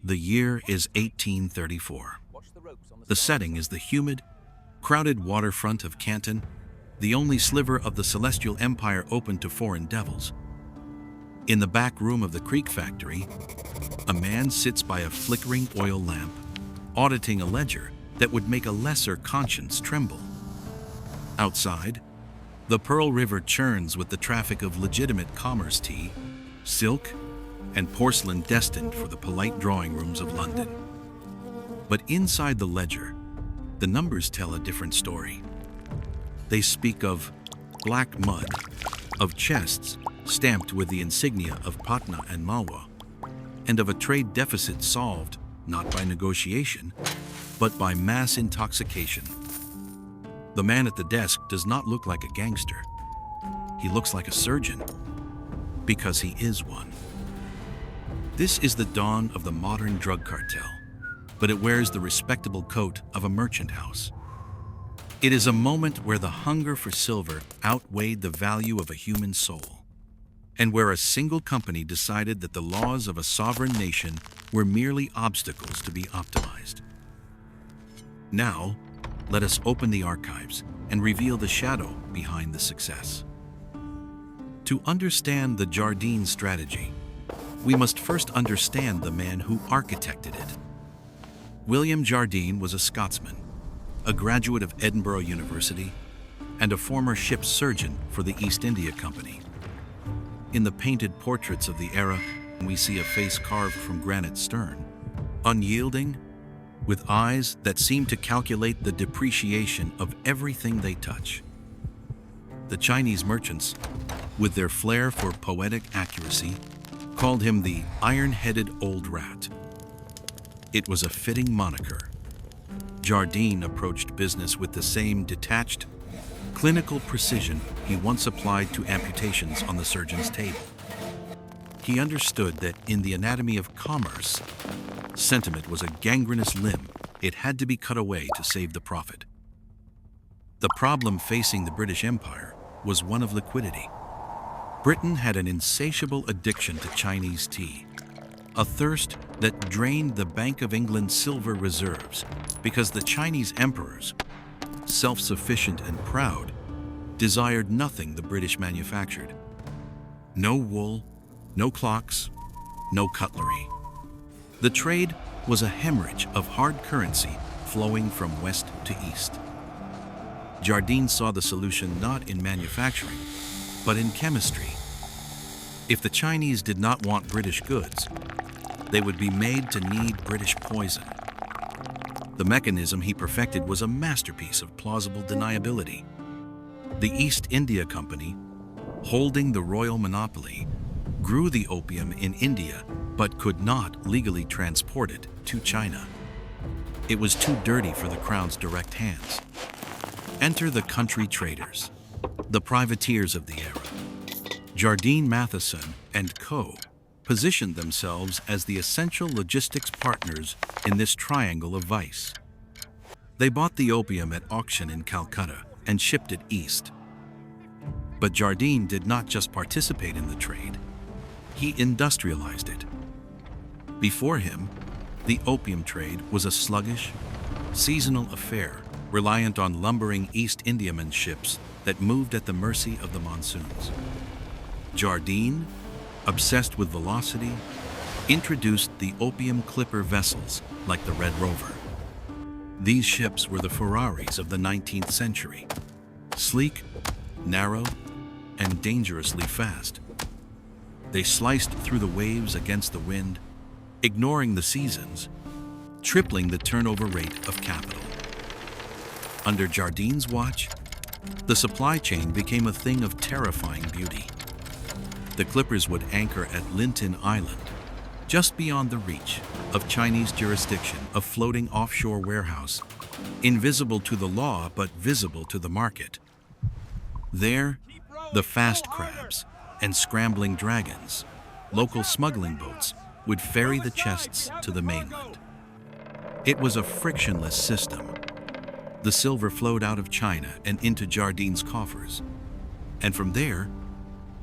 The year is 1834. The setting is the humid, crowded waterfront of Canton, the only sliver of the Celestial Empire open to foreign devils. In the back room of the Creek factory, a man sits by a flickering oil lamp, auditing a ledger that would make a lesser conscience tremble. Outside, the Pearl River churns with the traffic of legitimate commerce tea, silk, and porcelain destined for the polite drawing rooms of London. But inside the ledger, the numbers tell a different story. They speak of black mud, of chests stamped with the insignia of Patna and Malwa, and of a trade deficit solved not by negotiation, but by mass intoxication. The man at the desk does not look like a gangster. He looks like a surgeon, because he is one. This is the dawn of the modern drug cartel, but it wears the respectable coat of a merchant house. It is a moment where the hunger for silver outweighed the value of a human soul, and where a single company decided that the laws of a sovereign nation were merely obstacles to be optimized. Now, let us open the archives and reveal the shadow behind the success. To understand the Jardine Strategy, we must first understand the man who architected it. William Jardine was a Scotsman, a graduate of Edinburgh University, and a former ship's surgeon for the East India Company. In the painted portraits of the era, we see a face carved from granite stern, unyielding, with eyes that seem to calculate the depreciation of everything they touch. The Chinese merchants, with their flair for poetic accuracy, called him the iron-headed old rat. It was a fitting moniker. Jardine approached business with the same detached, clinical precision he once applied to amputations on the surgeon's table. He understood that in the anatomy of commerce, sentiment was a gangrenous limb. It had to be cut away to save the profit. The problem facing the British Empire was one of liquidity. Britain had an insatiable addiction to Chinese tea, a thirst that drained the Bank of England's silver reserves because the Chinese emperors, self-sufficient and proud, desired nothing the British manufactured. No wool, no clocks, no cutlery. The trade was a hemorrhage of hard currency flowing from west to east. Jardine saw the solution not in manufacturing, but in chemistry. If the Chinese did not want British goods, they would be made to need British poison. The mechanism he perfected was a masterpiece of plausible deniability. The East India Company, holding the royal monopoly, grew the opium in India but could not legally transport it to China. It was too dirty for the Crown's direct hands. Enter the country traders, the privateers of the era. Jardine Matheson and Co. positioned themselves as the essential logistics partners in this triangle of vice. They bought the opium at auction in Calcutta and shipped it east. But Jardine did not just participate in the trade, he industrialized it. Before him, the opium trade was a sluggish, seasonal affair reliant on lumbering East Indiaman ships that moved at the mercy of the monsoons. Jardine, obsessed with velocity, introduced the opium clipper vessels like the Red Rover. These ships were the Ferraris of the 19th century, sleek, narrow, and dangerously fast. They sliced through the waves against the wind, ignoring the seasons, tripling the turnover rate of capital. Under Jardine's watch, the supply chain became a thing of terrifying beauty. The clippers would anchor at Linton Island, just beyond the reach of Chinese jurisdiction, a floating offshore warehouse, invisible to the law but visible to the market. There, the fast crabs and scrambling dragons, local smuggling boats, would ferry the chests to the mainland. It was a frictionless system. The silver flowed out of China and into Jardine's coffers, and from there,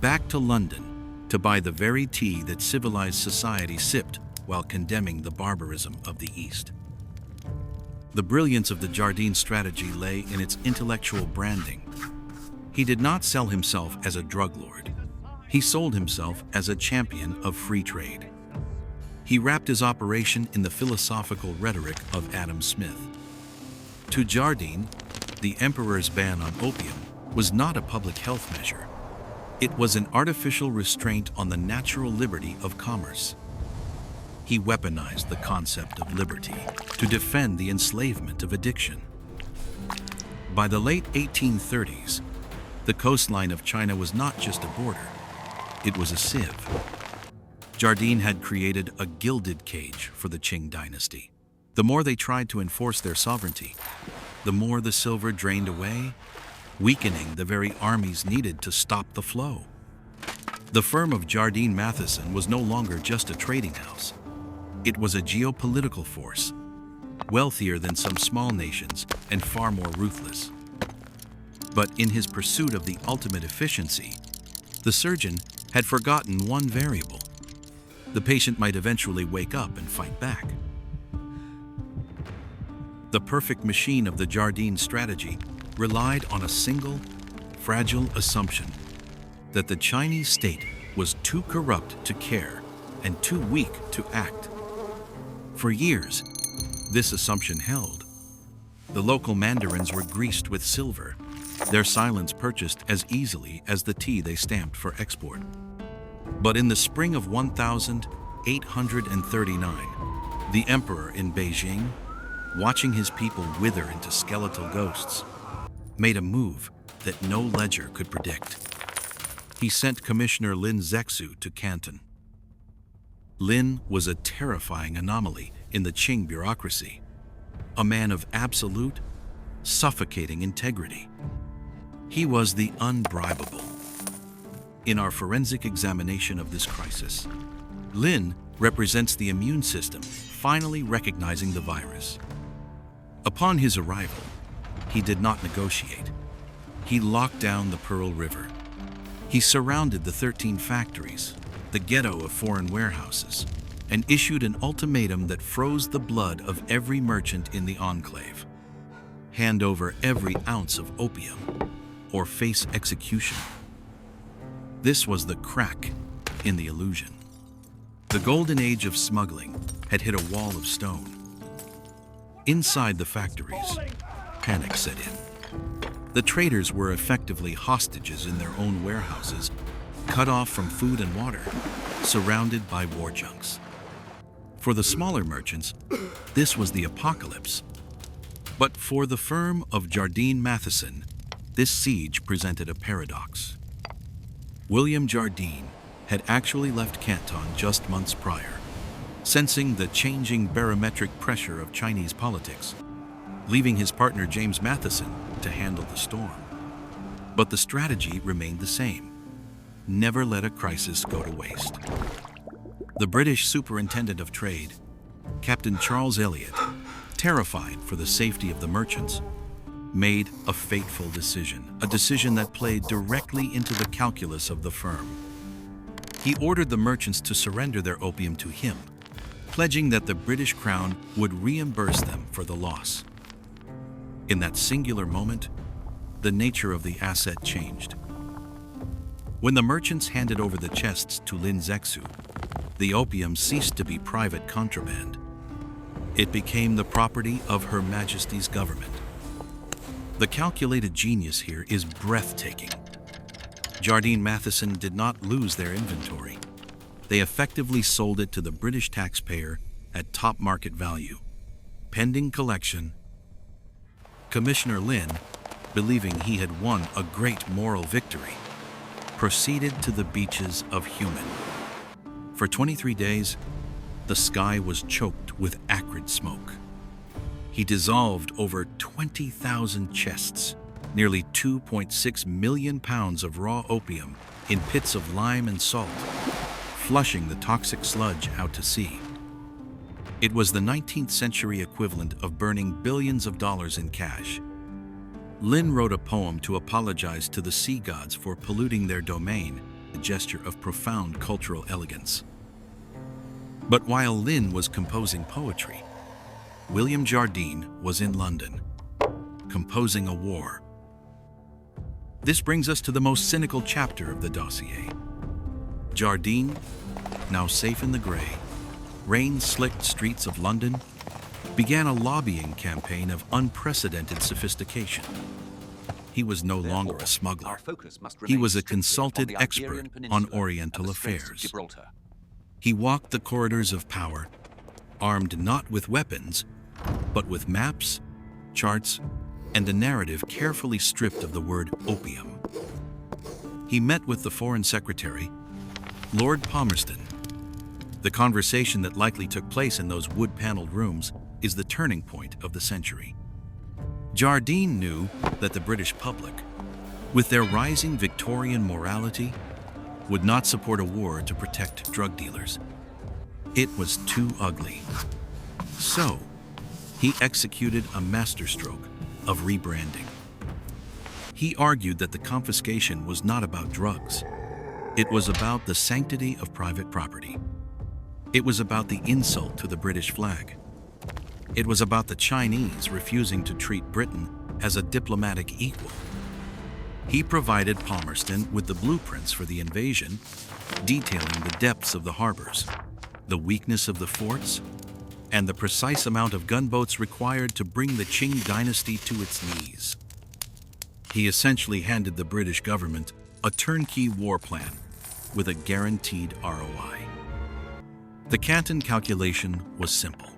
back to London to buy the very tea that civilized society sipped while condemning the barbarism of the East. The brilliance of the Jardine strategy lay in its intellectual branding. He did not sell himself as a drug lord. He sold himself as a champion of free trade. He wrapped his operation in the philosophical rhetoric of Adam Smith. To Jardine, the emperor's ban on opium was not a public health measure. It was an artificial restraint on the natural liberty of commerce. He weaponized the concept of liberty to defend the enslavement of addiction. By the late 1830s, the coastline of China was not just a border, it was a sieve. Jardine had created a gilded cage for the Qing dynasty. The more they tried to enforce their sovereignty, the more the silver drained away, weakening the very armies needed to stop the flow. The firm of Jardine Matheson was no longer just a trading house. It was a geopolitical force, wealthier than some small nations and far more ruthless. But in his pursuit of the ultimate efficiency, the surgeon had forgotten one variable. The patient might eventually wake up and fight back. The perfect machine of the Jardine strategy relied on a single, fragile assumption that the Chinese state was too corrupt to care and too weak to act. For years, this assumption held. The local mandarins were greased with silver, their silence purchased as easily as the tea they stamped for export. But in the spring of 1839, the emperor in Beijing, watching his people wither into skeletal ghosts, made a move that no ledger could predict. He sent Commissioner Lin Zexu to Canton. Lin was a terrifying anomaly in the Qing bureaucracy, a man of absolute, suffocating integrity. He was the unbribable. In our forensic examination of this crisis, Lin represents the immune system finally recognizing the virus. Upon his arrival, he did not negotiate. He locked down the Pearl River. He surrounded the 13 factories, the ghetto of foreign warehouses, and issued an ultimatum that froze the blood of every merchant in the enclave. Hand over every ounce of opium, or face execution. This was the crack in the illusion. The golden age of smuggling had hit a wall of stone. Inside the factories, panic set in. The traders were effectively hostages in their own warehouses, cut off from food and water, surrounded by war junks. For the smaller merchants, this was the apocalypse. But for the firm of Jardine Matheson, this siege presented a paradox. William Jardine had actually left Canton just months prior, sensing the changing barometric pressure of Chinese politics, leaving his partner James Matheson to handle the storm. But the strategy remained the same. Never let a crisis go to waste. The British Superintendent of Trade, Captain Charles Elliot, terrified for the safety of the merchants, made a fateful decision, a decision that played directly into the calculus of the firm. He ordered the merchants to surrender their opium to him, pledging that the British Crown would reimburse them for the loss. In that singular moment, the nature of the asset changed. When the merchants handed over the chests to Lin Zexu, the opium ceased to be private contraband. It became the property of Her Majesty's government. The calculated genius here is breathtaking. Jardine Matheson did not lose their inventory. They effectively sold it to the British taxpayer at top market value. Pending collection, Commissioner Lin, believing he had won a great moral victory, proceeded to the beaches of Human. For 23 days, the sky was choked with acrid smoke. He dissolved over 20,000 chests, nearly 2.6 million pounds of raw opium in pits of lime and salt, flushing the toxic sludge out to sea. It was the 19th century equivalent of burning billions of dollars in cash. Lin wrote a poem to apologize to the sea gods for polluting their domain, a gesture of profound cultural elegance. But while Lin was composing poetry, William Jardine was in London, composing a war. This brings us to the most cynical chapter of the dossier. Jardine, now safe in the grey, rain-slicked streets of London, began a lobbying campaign of unprecedented sophistication. He was no longer a smuggler. He was a consulted expert on Oriental affairs. He walked the corridors of power, armed not with weapons, but with maps, charts, and a narrative carefully stripped of the word opium. He met with the Foreign Secretary, Lord Palmerston. The conversation that likely took place in those wood-paneled rooms is the turning point of the century. Jardine knew that the British public, with their rising Victorian morality, would not support a war to protect drug dealers. It was too ugly. So, he executed a masterstroke of rebranding. He argued that the confiscation was not about drugs. It was about the sanctity of private property. It was about the insult to the British flag. It was about the Chinese refusing to treat Britain as a diplomatic equal. He provided Palmerston with the blueprints for the invasion, detailing the depths of the harbors, the weakness of the forts, and the precise amount of gunboats required to bring the Qing dynasty to its knees. He essentially handed the British government a turnkey war plan with a guaranteed ROI. The Canton calculation was simple.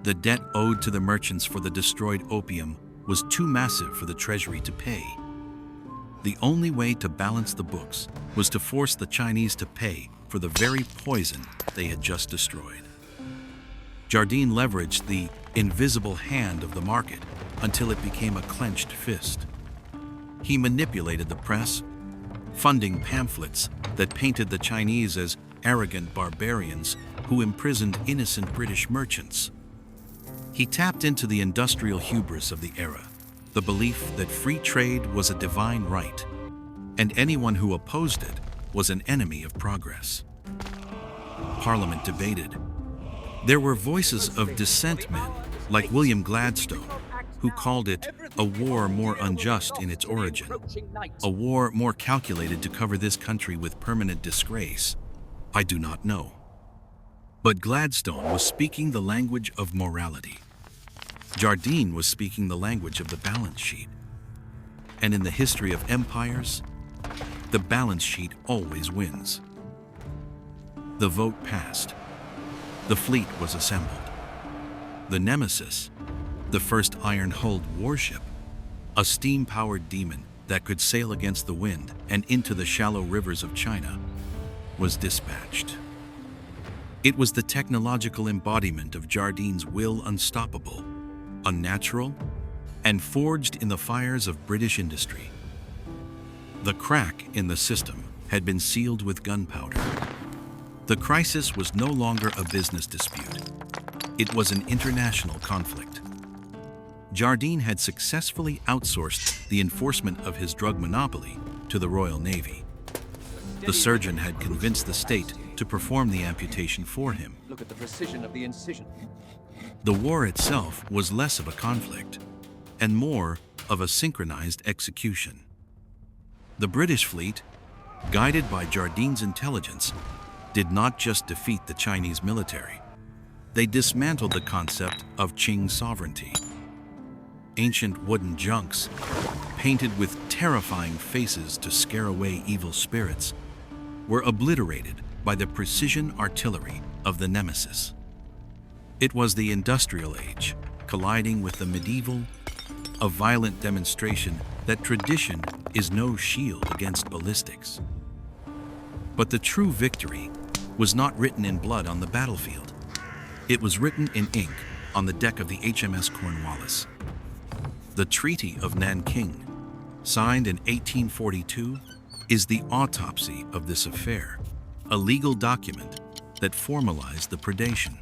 The debt owed to the merchants for the destroyed opium was too massive for the Treasury to pay. The only way to balance the books was to force the Chinese to pay for the very poison they had just destroyed. Jardine leveraged the invisible hand of the market until it became a clenched fist. He manipulated the press, funding pamphlets that painted the Chinese as arrogant barbarians who imprisoned innocent British merchants. He tapped into the industrial hubris of the era, the belief that free trade was a divine right, and anyone who opposed it was an enemy of progress. Parliament debated. There were voices of dissent men, like William Gladstone, who called it a war more unjust in its origin, a war more calculated to cover this country with permanent disgrace. I do not know. But Gladstone was speaking the language of morality. Jardine was speaking the language of the balance sheet. And in the history of empires, the balance sheet always wins. The vote passed. The fleet was assembled. The Nemesis, the first iron-hulled warship, a steam-powered demon that could sail against the wind and into the shallow rivers of China, was dispatched. It was the technological embodiment of Jardine's will, unstoppable, unnatural, and forged in the fires of British industry. The crack in the system had been sealed with gunpowder. The crisis was no longer a business dispute. It was an international conflict. Jardine had successfully outsourced the enforcement of his drug monopoly to the Royal Navy. The surgeon had convinced the state to perform the amputation for him. Look at the precision of the incision. The war itself was less of a conflict and more of a synchronized execution. The British fleet, guided by Jardine's intelligence, did not just defeat the Chinese military. They dismantled the concept of Qing sovereignty. Ancient wooden junks, painted with terrifying faces to scare away evil spirits, were obliterated by the precision artillery of the Nemesis. It was the industrial age, colliding with the medieval, a violent demonstration that tradition is no shield against ballistics. But the true victory was not written in blood on the battlefield. It was written in ink on the deck of the HMS Cornwallis. The Treaty of Nanking, signed in 1842, is the autopsy of this affair, a legal document that formalized the predation.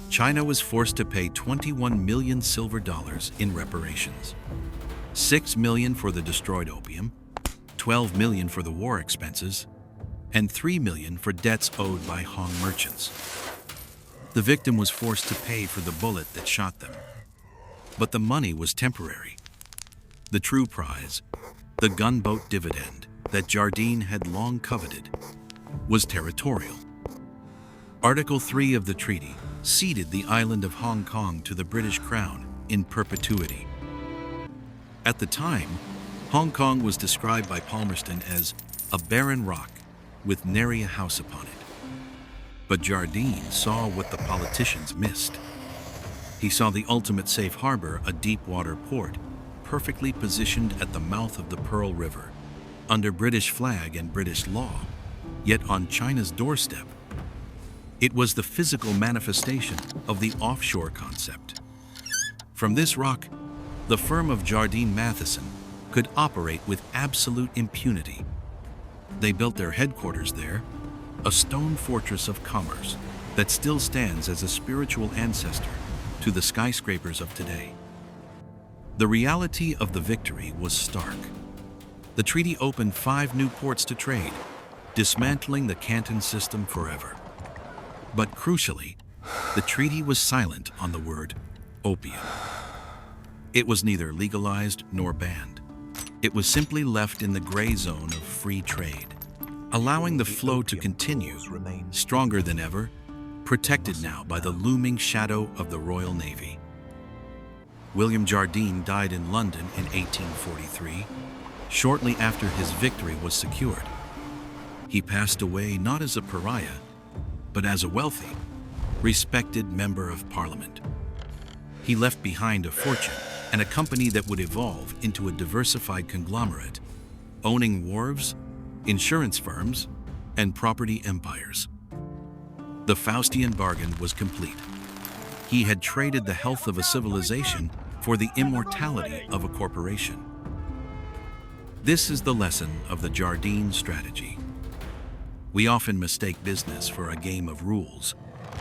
China was forced to pay 21 million silver dollars in reparations, 6 million for the destroyed opium, 12 million for the war expenses, and $3 million for debts owed by Hong merchants. The victim was forced to pay for the bullet that shot them. But the money was temporary. The true prize, the Gunboat dividend that Jardine had long coveted, was territorial. Article 3 of the treaty ceded the island of Hong Kong to the British Crown in perpetuity. At the time, Hong Kong was described by Palmerston as a barren rock with nary a house upon it. But Jardine saw what the politicians missed. He saw the ultimate safe harbor, a deep-water port, perfectly positioned at the mouth of the Pearl River, under British flag and British law, yet on China's doorstep. It was the physical manifestation of the offshore concept. From this rock, the firm of Jardine Matheson could operate with absolute impunity. They built their headquarters there, a stone fortress of commerce that still stands as a spiritual ancestor to the skyscrapers of today. The reality of the victory was stark. The treaty opened 5 new ports to trade, dismantling the Canton system forever. But crucially, the treaty was silent on the word opium. It was neither legalized nor banned. It was simply left in the gray zone of free trade, allowing the flow to continue, stronger than ever, protected now by the looming shadow of the Royal Navy. William Jardine died in London in 1843, shortly after his victory was secured. He passed away not as a pariah, but as a wealthy, respected member of Parliament. He left behind a fortune and a company that would evolve into a diversified conglomerate, owning wharves, insurance firms, and property empires. The Faustian bargain was complete. He had traded the health of a civilization for the immortality of a corporation. This is the lesson of the Jardine Strategy. We often mistake business for a game of rules,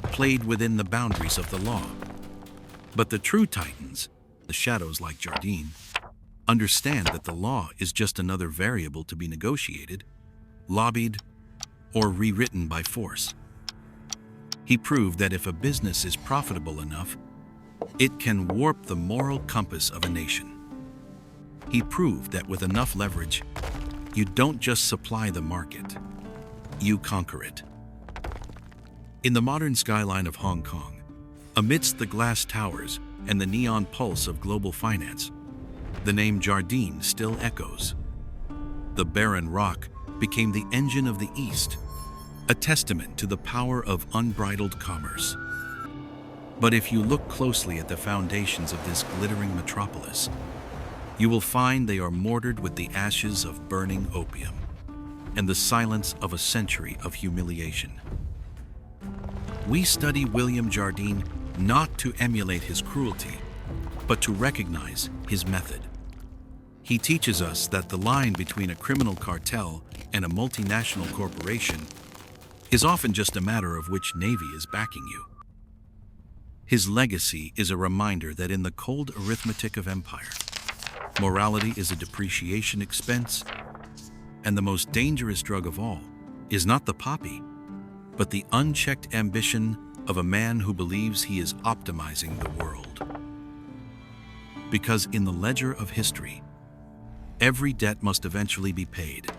played within the boundaries of the law. But the true titans, the shadows like Jardine, understand that the law is just another variable to be negotiated, lobbied, or rewritten by force. He proved that if a business is profitable enough, it can warp the moral compass of a nation. He proved that with enough leverage, you don't just supply the market, you conquer it. In the modern skyline of Hong Kong, amidst the glass towers and the neon pulse of global finance, the name Jardine still echoes. The barren rock became the engine of the East, a testament to the power of unbridled commerce. But if you look closely at the foundations of this glittering metropolis, you will find they are mortared with the ashes of burning opium and the silence of a century of humiliation. We study William Jardine not to emulate his cruelty, but to recognize his method. He teaches us that the line between a criminal cartel and a multinational corporation is often just a matter of which navy is backing you. His legacy is a reminder that in the cold arithmetic of empire, morality is a depreciation expense, and the most dangerous drug of all is not the poppy, but the unchecked ambition of a man who believes he is optimizing the world. Because in the ledger of history, every debt must eventually be paid,